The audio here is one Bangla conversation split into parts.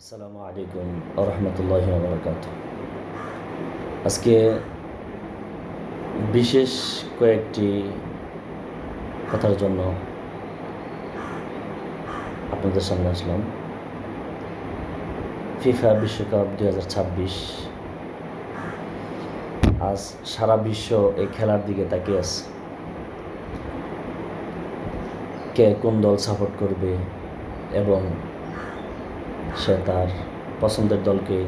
আসসালামু আলাইকুম রহমতুল্লাহি ওয়া বারাকাতুহু। আজকে বিশেষ কয়েকটি কথার জন্য আপনাদের সামনে আসলাম। ফিফা বিশ্বকাপ 2026 আজ সারা বিশ্ব এই খেলার দিকে তাকিয়ে আছে। কে কোন দল সাপোর্ট করবে এবং সে তার পছন্দের দলকে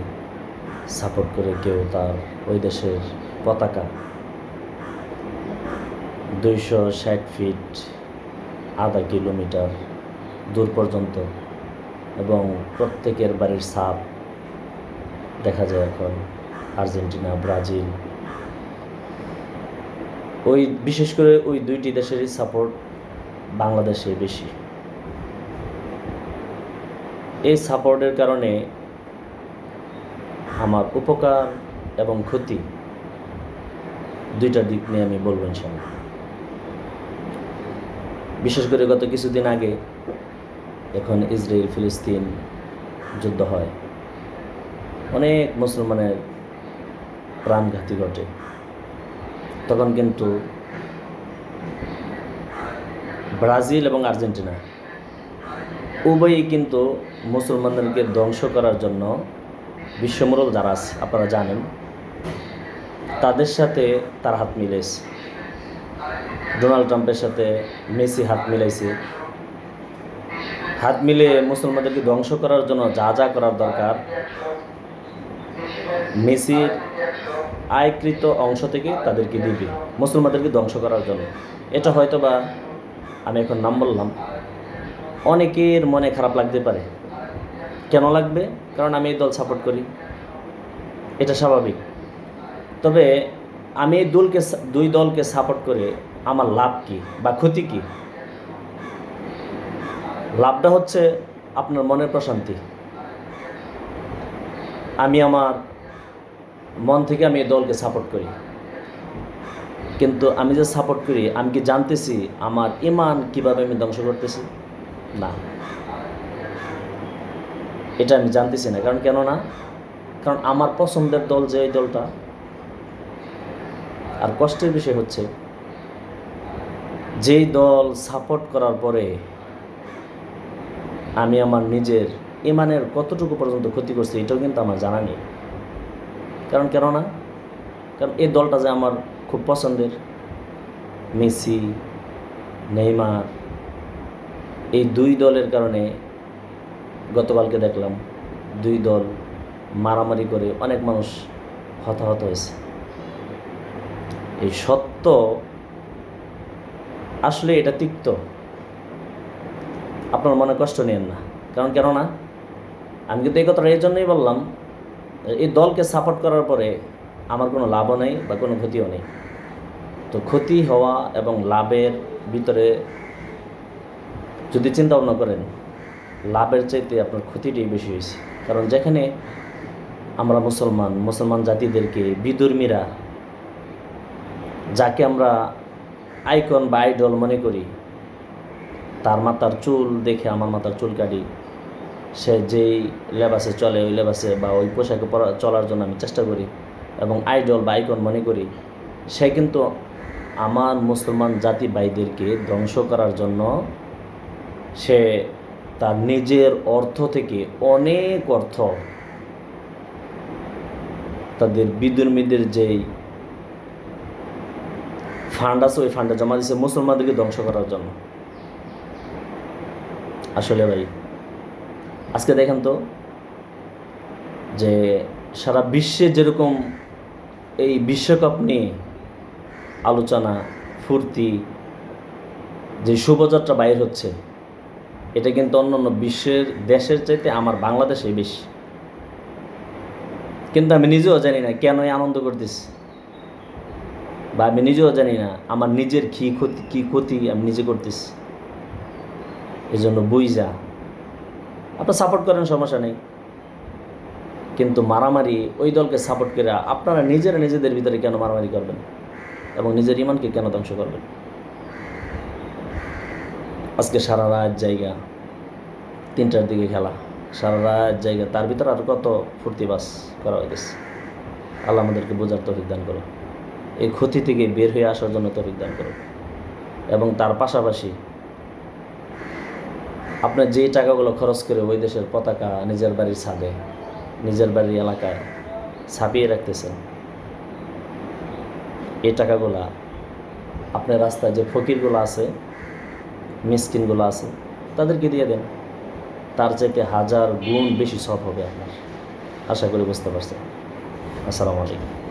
সাপোর্ট করে কেউ তার ওই দেশের পতাকা 260 ফিট আধা কিলোমিটার দূর পর্যন্ত এবং প্রত্যেকের বাড়ির ছাপ দেখা যায় এখন আর্জেন্টিনা, ব্রাজিল। বিশেষ করে ওই দুইটি দেশেরই সাপোর্ট বাংলাদেশে বেশি। এই সাপোর্টের কারণে আমার উপকার এবং ক্ষতি দুইটা দিক নিয়ে আমি বলবো ইনশাআল্লাহ। বিশেষ করে গত কিছুদিন আগে এখন ইসরায়েল ফিলিস্তিন যুদ্ধ হয়, অনেক মুসলমানের প্রাণঘাতী ঘটে। তখন কিন্তু ব্রাজিল এবং আর্জেন্টিনা উভয়ই কিন্তু মুসলমানদেরকে ধ্বংস করার জন্য বিশ্বমূলক যারা আছে আপনারা জানেন তাদের সাথে তার হাত মিলাইছে। ডোনাল্ড ট্রাম্পের সাথে মেসি হাত মিলাইছে। হাত মিলে মুসলমানদেরকে ধ্বংস করার জন্য যা যা করার দরকার মেসির আয়কৃত অংশ থেকে তাদেরকে দিবে মুসলমানদেরকে ধ্বংস করার জন্য। এটা হয়তো বা আমি এখন নাম বললাম, অনেকের মনে খারাপ লাগতে পারে। কেন লাগবে? কারণ আমি এই দল সাপোর্ট করি, এটা স্বাভাবিক। তবে আমি এই দুই দলকে সাপোর্ট করে আমার লাভ কি বা ক্ষতি কি? লাভটা হচ্ছে আপনার মনের প্রশান্তি। আমি আমার মন থেকে আমি এই দলকে সাপোর্ট করি, কিন্তু আমি যে সাপোর্ট করি আমি কি জানতেছি আমার ঈমান কিভাবে আমি ধ্বংস করতেছি? না, এটা আমি জানতেছি না। কারণ কেন না? কারণ আমার পছন্দের দল যে এই দলটা। আর কষ্টের বিষয় হচ্ছে যেই দল সাপোর্ট করার পরে আমি আমার নিজের ঈমানের কতটুকু পর্যন্ত ক্ষতি করছি এটাও কিন্তু আমার জানা নেই। কারণ কেন না? কারণ এই দলটা যে আমার খুব পছন্দের, মেসি, নেইমার, এই দুই দলের কারণে গতকালকে দেখলাম দুই দল মারামারি করে অনেক মানুষ হতাহত হয়েছে। এই সত্য আসলে এটা তিক্ত, আপনার মনে কষ্ট নেন না। কারণ কেন না? আমি কিন্তু এই কথাটা এই জন্যই বললাম, এই দলকে সাপোর্ট করার পরে আমার কোনো লাভও নেই বা কোনো ক্ষতিও নেই। তো ক্ষতি হওয়া এবং লাভের ভিতরে যদি চিন্তা ভাবনা করেন, লাভের চাইতে আপনার ক্ষতিটাই বেশি হয়েছে। কারণ যেখানে আমরা মুসলমান জাতিদেরকে বিধর্মীরা, যাকে আমরা আইকন বা আইডল মনে করি, তার মাথার চুল দেখে আমার মাথার চুল কাটি, সে যেই লেবাসে চলে ওই লেবাসে বা ওই পোশাকে চলার জন্য আমি চেষ্টা করি এবং আইডল বা আইকন মনে করি, সে কিন্তু আমার মুসলমান জাতি ভাইদেরকে ধ্বংস করার জন্য সে তার নিজের অর্থ থেকে অনেক অর্থ তাদের বিধর্মীদের যেই ফান্ড আছে ওই ফান্ডে জমা দিয়েছে মুসলমানদেরকে ধ্বংস করার জন্য। আসলে ভাই আজকে দেখেন তো যে সারা বিশ্বে যেরকম এই বিশ্বকাপ নিয়ে আলোচনা, ফুর্তি, যে শুভযাত্রা বাইর হচ্ছে, এটা কিন্তু অন্যান্য বিশ্বের দেশের চাইতে আমার বাংলাদেশে বেশি। কিন্তু আমি নিজেও জানি না কেন আনন্দ করতেছি, বা আমি নিজেও জানি না আমার নিজের কী ক্ষতি আমি নিজে করতেছি। এই জন্য বুঝা আপনারা সাপোর্ট করেন, সমস্যা নেই, কিন্তু মারামারি ওই দলকে সাপোর্ট করে আপনারা নিজেদের ভিতরে কেন মারামারি করবেন এবং নিজের ঈমানকে কেন ধ্বংস করবেন? আজকে সারা রাত জায়গা 3টার দিকে খেলা, সারা রাত জায়গা, তার ভিতরে আর কত ফুর্তিবাস করা হয়ে গেছে। আল্লাহ আমাদেরকে বোঝার তৌফিক দান করো, এই ক্ষতি থেকে বের হয়ে আসার জন্য তৌফিক দান করো। এবং তার পাশাপাশি আপনার যে টাকাগুলো খরচ করে ওই দেশের পতাকা নিজের বাড়ির ছাদে, নিজের বাড়ির এলাকায় ছাপিয়ে রাখতেছেন, এই টাকাগুলা আপনার রাস্তায় যে ফকিরগুলো আছে, মিসকিনগুলো আছে, তাদেরকে দিয়ে দেন। তার চাইতে 1000 গুণ বেশি সব হবে আপনার। আশা করি বুঝতে পারছেন। আসসালামু আলাইকুম।